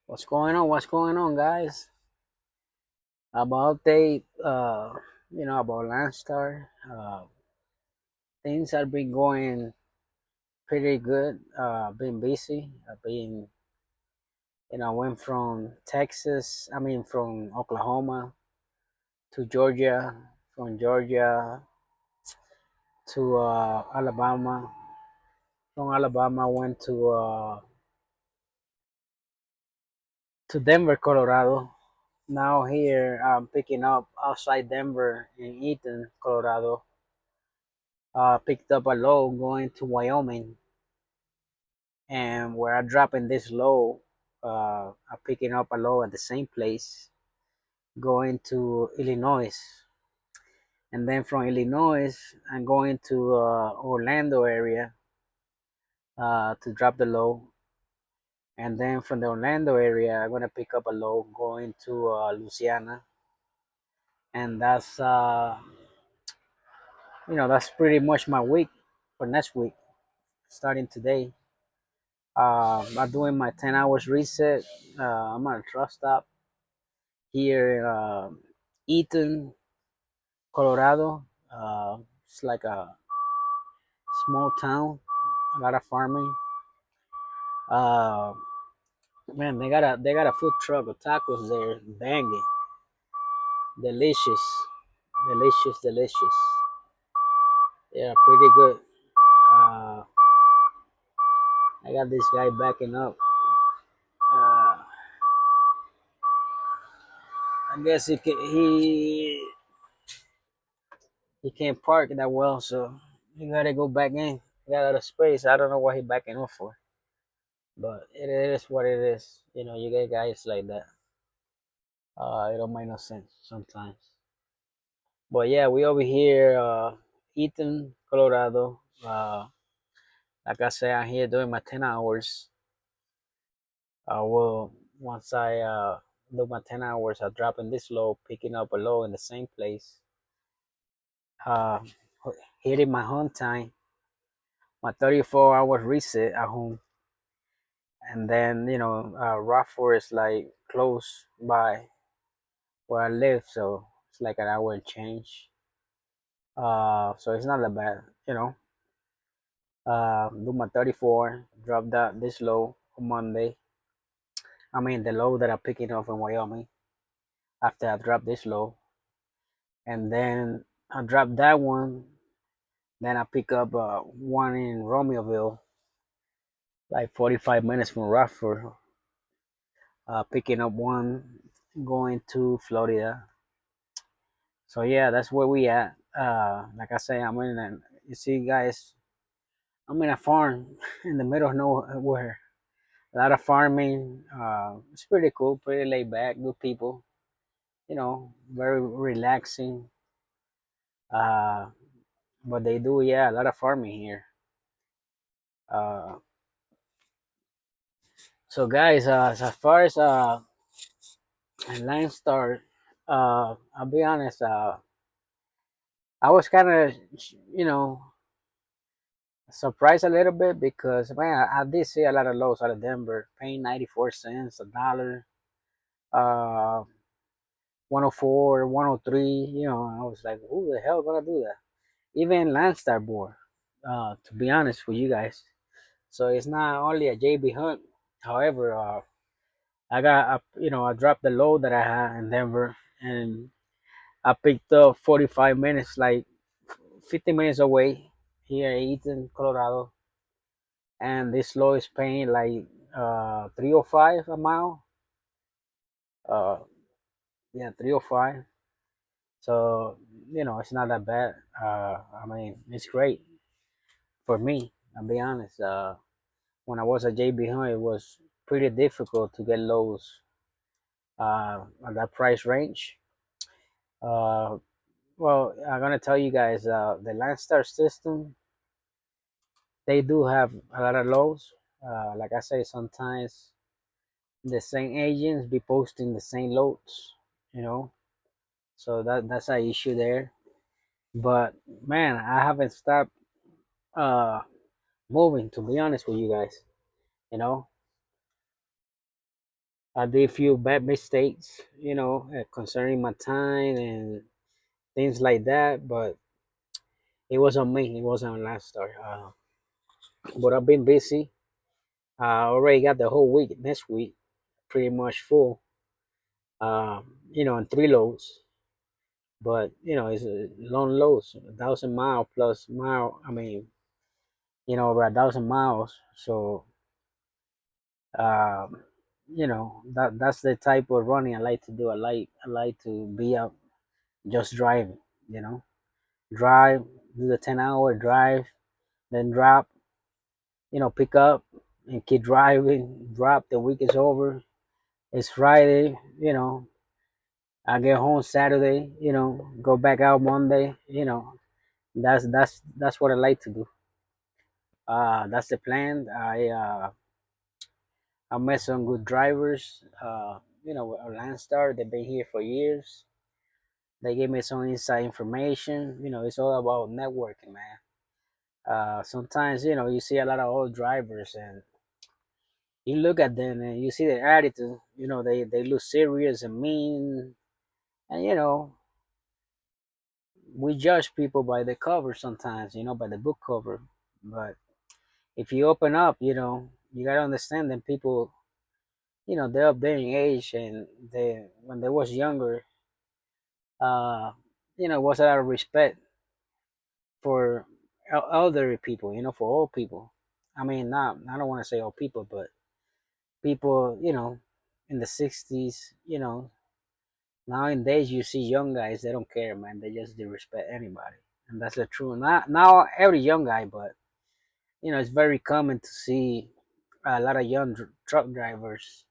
What's going on? What's going on, guys? About update, about Landstar. Things have been going pretty good. Been busy. I've been, went from Texas. From Oklahoma to Georgia. From Georgia to Alabama. From Alabama, went to Denver, Colorado. Now here, I'm picking up outside Denver in Eaton, Colorado. Picked up a load going to Wyoming, and where I'm dropping this load, I'm picking up a load at the same place, going to Illinois, and then from Illinois, I'm going to Orlando area to drop the load, and then from the Orlando area, I'm gonna pick up a load going to Louisiana, and that's pretty much my week for next week, starting today. I'm doing my 10 hours reset. I'm at a truck stop here in Eaton, Colorado. It's like a small town, a lot of farming. Uh, Man, they got a food truck of tacos there, banging, delicious, delicious, delicious. Yeah, pretty good. Uh, I got this guy backing up. Uh, I guess he can't park that well, so he gotta go back in. He got a lot of space. I don't know what he backing up for, but it is what it is. You get guys like that. It don't make no sense sometimes. But yeah, we over here, Eaton, Colorado. Like I said, I'm here doing my 10 hours. Well, once I do my 10 hours, I drop in this load, picking up a load in the same place. Uh, Hitting my home time, my 34 hours reset at home. And then, Rockford is like close by where I live, so it's like an hour and change. So it's not that bad, do my 34, drop that this low on Monday. The low that I'm picking up in Wyoming after I drop this low, and then I drop that one. Then I pick up one in Romeoville, like 45 minutes from Rockford. Picking up one going to Florida. So yeah, that's where we at. Like I say, you see, guys, I'm in a farm in the middle of nowhere. A lot of farming. It's pretty cool, pretty laid back, good people. Very relaxing. Uh, but they do, yeah, a lot of farming here. Uh, so guys, as far as Landstar, I'll be honest. I was kind of, you know, surprised a little bit because man, I did see a lot of lows out of Denver, paying 94 cents, a dollar, uh, 104, 103. I was like, who the hell gonna do that? Even Landstar board, to be honest with you guys. So it's not only a JB Hunt. However, I dropped the load that I had in Denver, and I picked up 45 minutes, like 50 minutes away here in Eaton, Colorado, and this load is paying like 305 a mile. Uh, yeah, 305. So it's not that bad. It's great for me. I'll be honest. When I was at JB Hunt, it was pretty difficult to get lows at that price range. Uh, well, I'm gonna tell you guys, the Landstar system, they do have a lot of lows. Like I say, sometimes the same agents be posting the same loads, you know, so that's an issue there. But man, I haven't stopped uh moving, to be honest with you guys. You know, I did a few bad mistakes, concerning my time and things like that. But it was on me. It wasn't on Landstar. But I've been busy. I already got the whole week next week pretty much full. In 3 loads. But it's long loads, 1,000 mile plus mile. I mean, over 1,000 miles. So, um, that's the type of running I like to do. I like to be out just driving. You know, drive, do the 10-hour drive, then drop. Pick up and keep driving. Drop. The week is over. It's Friday. I get home Saturday. Go back out Monday. That's what I like to do. That's the plan. I met some good drivers. With Landstar, they've been here for years. They gave me some inside information. It's all about networking, man. Sometimes you see a lot of old drivers, and you look at them and you see their attitude. They look serious and mean, and we judge people by the cover sometimes. By the book cover. But if you open up, you gotta understand that people, they're up there in age, and they when they was younger, uh, was a lot of respect for elderly people, for old people. I mean, not I don't want to say old people, but people, in the 60s. Nowadays you see young guys, they don't care, man. They just disrespect anybody, and that's the truth. Not now every young guy, but it's very common to see a lot of young truck drivers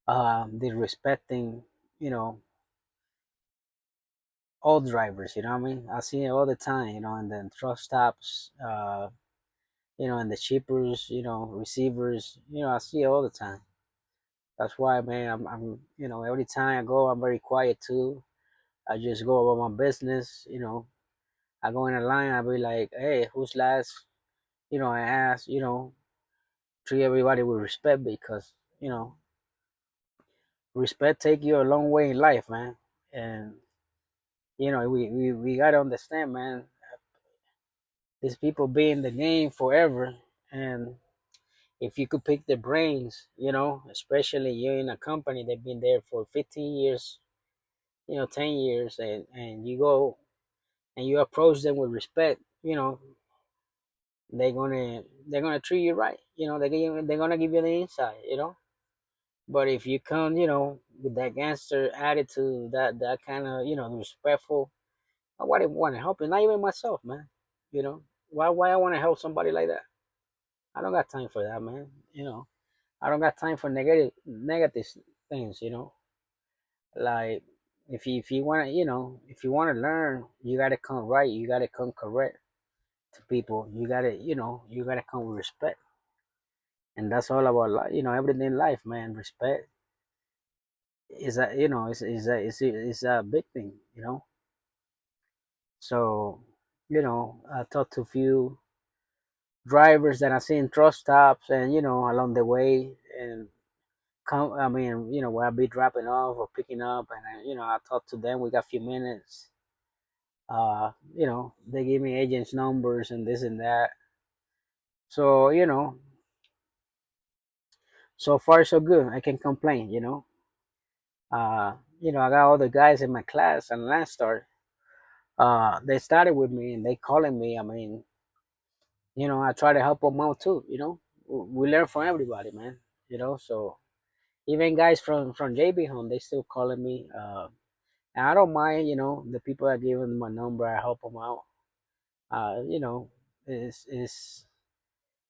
disrespecting, you know, old drivers. You know what I mean? I see it all the time. And then truck stops, and the shippers, receivers. I see it all the time. That's why, man. Every time I go, I'm very quiet too. I just go about my business. I go in a line. I be like, hey, who's last? I ask. Treat everybody with respect, because you know respect take you a long way in life, man. And we gotta understand, man. These people be in the game forever, and if you could pick their brains, especially you in a company they've been there for 15 years, 10 years, and you go and you approach them with respect, they're gonna treat you right. They're gonna give you the insight, But if you come, with that gangster attitude, that kind of, respectful, I wouldn't want to help you. Not even myself, man. You know why I want to help somebody like that? I don't got time for that, man. I don't got time for negative things. Like if you want to, if you want to learn, you gotta come right. You gotta come correct to people. You gotta come with respect, and that's all about life. Everything in life, man. Respect is a is a big thing. So I talked to a few drivers that I seen truck stops, and along the way, and come. I mean, where I be dropping off or picking up, and I talked to them. We got a few minutes. They give me agents' numbers and this and that. So so far so good. I can complain. I got all the guys in my class and Landstar. They started with me and they calling me. I mean, I try to help them out too. We learn from everybody, man. So even guys from JB home, they still calling me. And I don't mind, the people that give them my number, I help them out. It's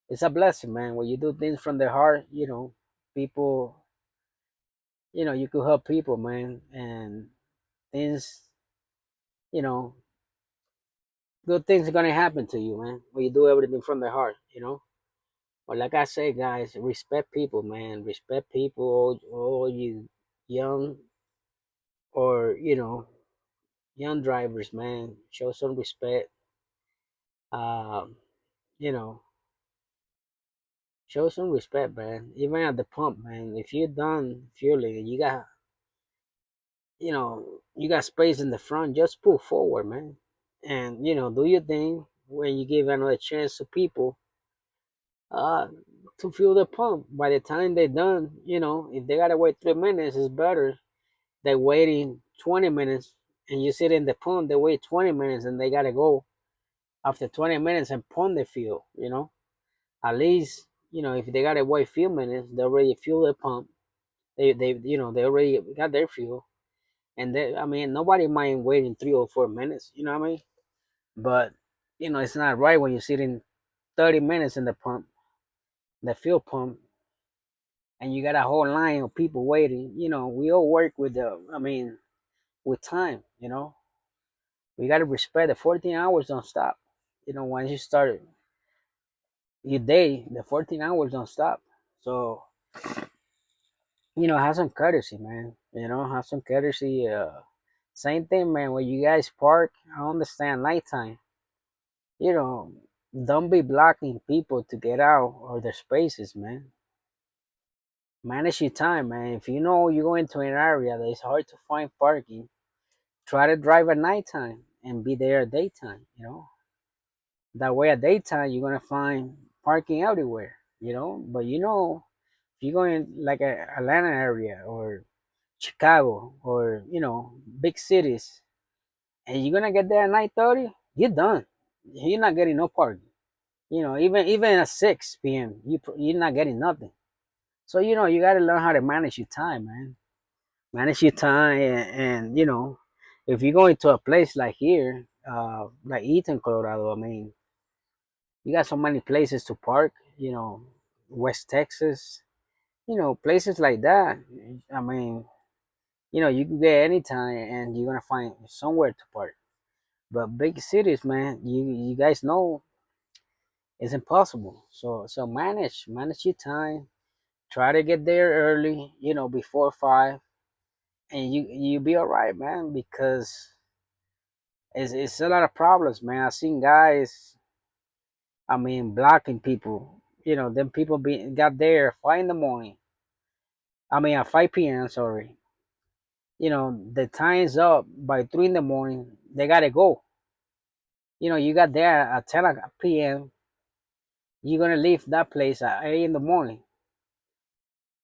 it's a blessing, man. When you do things from the heart, people, you could help people, man, and things, you know, good things are gonna happen to you, man. When you do everything from the heart. But like I say, guys, respect people, man. Respect people, all you young or young drivers, man. Show some respect. Um, you know, Show some respect, man. Even at the pump, man. If you're done fueling and you got space in the front, just pull forward, man. And do your thing when you give another chance to people uh to fuel the pump. By the time they're done, if they gotta wait 3 minutes, it's better than waiting 20 minutes and you sit in the pump, they wait 20 minutes and they gotta go after 20 minutes and pump the fuel. At least, if they gotta wait a few minutes, they already fuel the pump. They already got their fuel. And I mean, nobody mind waiting 3 or 4 minutes, you know what I mean? But it's not right when you're sitting 30 minutes in the fuel pump, and you got a whole line of people waiting. We all work with with time. We got to respect the 14 hours don't stop. Once you start your day, the 14 hours don't stop. So, have some courtesy, man. Have some courtesy. Same thing, man. When you guys park, I understand nighttime. You know, don't be blocking people to get out or their spaces, man. Manage your time, man. If you know you go into an area that is hard to find parking, try to drive at nighttime and be there at daytime. That way at daytime you're gonna find parking everywhere. But if you're going like a Atlanta area or Chicago or big cities, and you're gonna get there at 9:30, you're done. You're not getting no parking. Even at 6 p.m., you're not getting nothing. So you got to learn how to manage your time, man. Manage your time, and if you go into a place like here, like Eaton, Colorado, I mean, you got so many places to park. West Texas, places like that. I mean, you can get any time, and you're gonna find somewhere to park. But big cities, man, you guys know it's impossible. So manage your time. Try to get there early, before 5, and you be all right, man. Because it's a lot of problems, man. I've seen guys, I mean, blocking people. Them people got there at 5 in the morning. I mean, at 5 p.m. Sorry. The time's up by 3 in the morning. They gotta go. You got there at 10 p.m. You're gonna leave that place at 8 in the morning.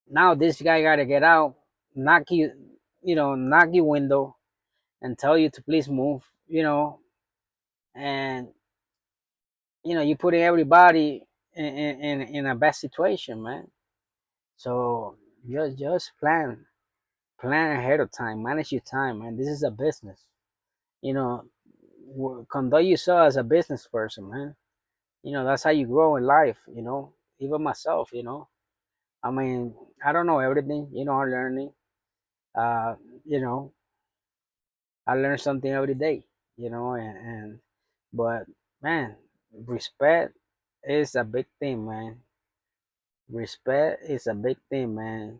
Now this guy gotta get out, knock knock your window, and tell you to please move. And you're putting everybody in a bad situation, man. So just plan ahead of time, manage your time, man. This is a business. You know, conduct yourself as a business person, man. That's how you grow in life. Even myself. I mean, I don't know everything. I'm learning. Uh, you know, I learn something every day. And but man, respect is a big thing, man. Respect is a big thing, man.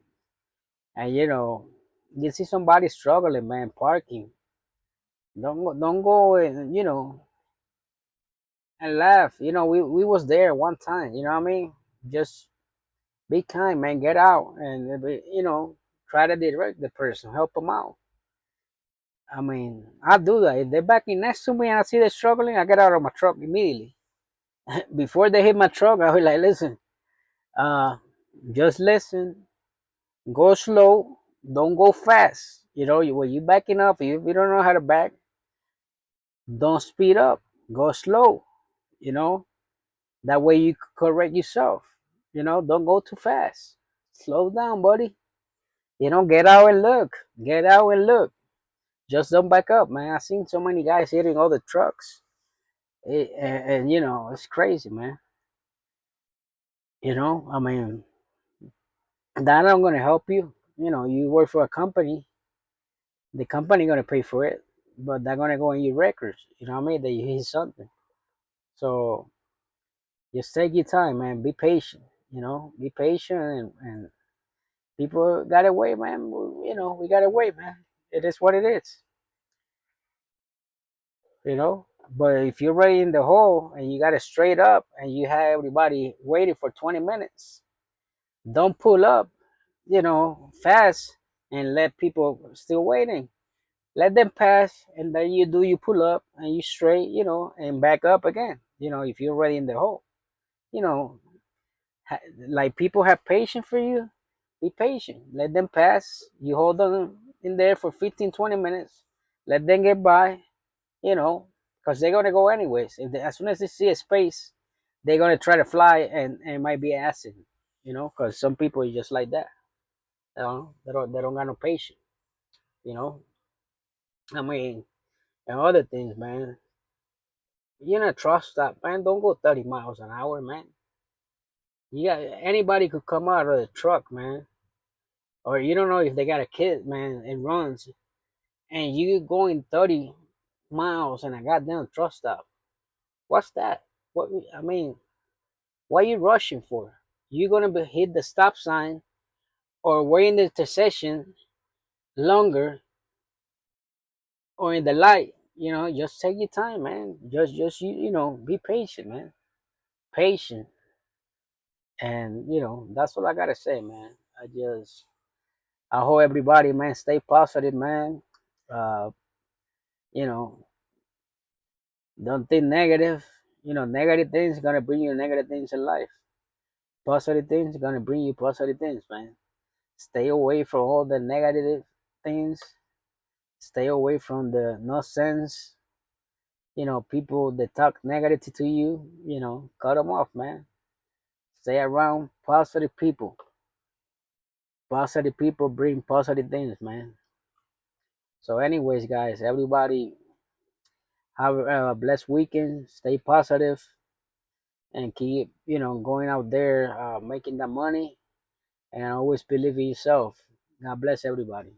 And you see somebody struggling, man, parking. Don't go and and laugh. We was there one time. You know what I mean? Just be kind, man. Get out and try to direct the person, help them out. I mean, I do that. If they're backing next to me and I see they're struggling, I get out of my truck immediately. Before they hit my truck, I was like, listen, uh, just listen, go slow, don't go fast. When you backing up, if you don't know how to back, don't speed up, go slow. You know, that way you correct yourself. Don't go too fast. Slow down, buddy. Get out and look. Get out and look. Just don't back up, man. I've seen so many guys hitting other trucks. And it's crazy, man. I mean, that not gonna help you. You work for a company, the company gonna pay for it, but they're gonna go in your records. You know what I mean? That you hit something. So just take your time, man. Be patient. Be patient, and people gotta wait, man. We gotta wait, man. It is what it is. You know. But if you're already in the hole and you got it straight up and you have everybody waiting for 20 minutes, don't pull up, fast and let people still waiting. Let them pass, and then you pull up and you straight, and back up again. If you're already in the hole, you know, like people have patience for you. Be patient. Let them pass. You hold them in there for 15, 20 minutes. Let them get by, because they're gonna go anyways. As soon as they see a space, they're gonna try to fly, and it might be an accident, because some people are just like that. They don't got no patience, you know. I mean, and other things, man. You're in a truck stop, man. Don't go 30 miles an hour, man. You got anybody could come out of the truck, man. Or you don't know if they got a kid, man. It runs, and you going 30 miles in a goddamn truck stop. What's that? What I mean, what are you rushing for? You gonna hit the stop sign or wait in the intersection longer or in the light? Just take your time, man. Just be patient, man. Patient. And that's what I gotta say, man. I hope everybody, man, stay positive, man. Uh, you know, don't think negative. Negative things gonna bring you negative things in life. Positive things gonna bring you positive things, man. Stay away from all the negative things. Stay away from the nonsense. People that talk negative to you. Cut them off, man. Stay around positive people. Positive people bring positive things, man. So, anyways, guys, everybody have a blessed weekend. Stay positive and keep, going out there, making that money, and always believe in yourself. God bless everybody.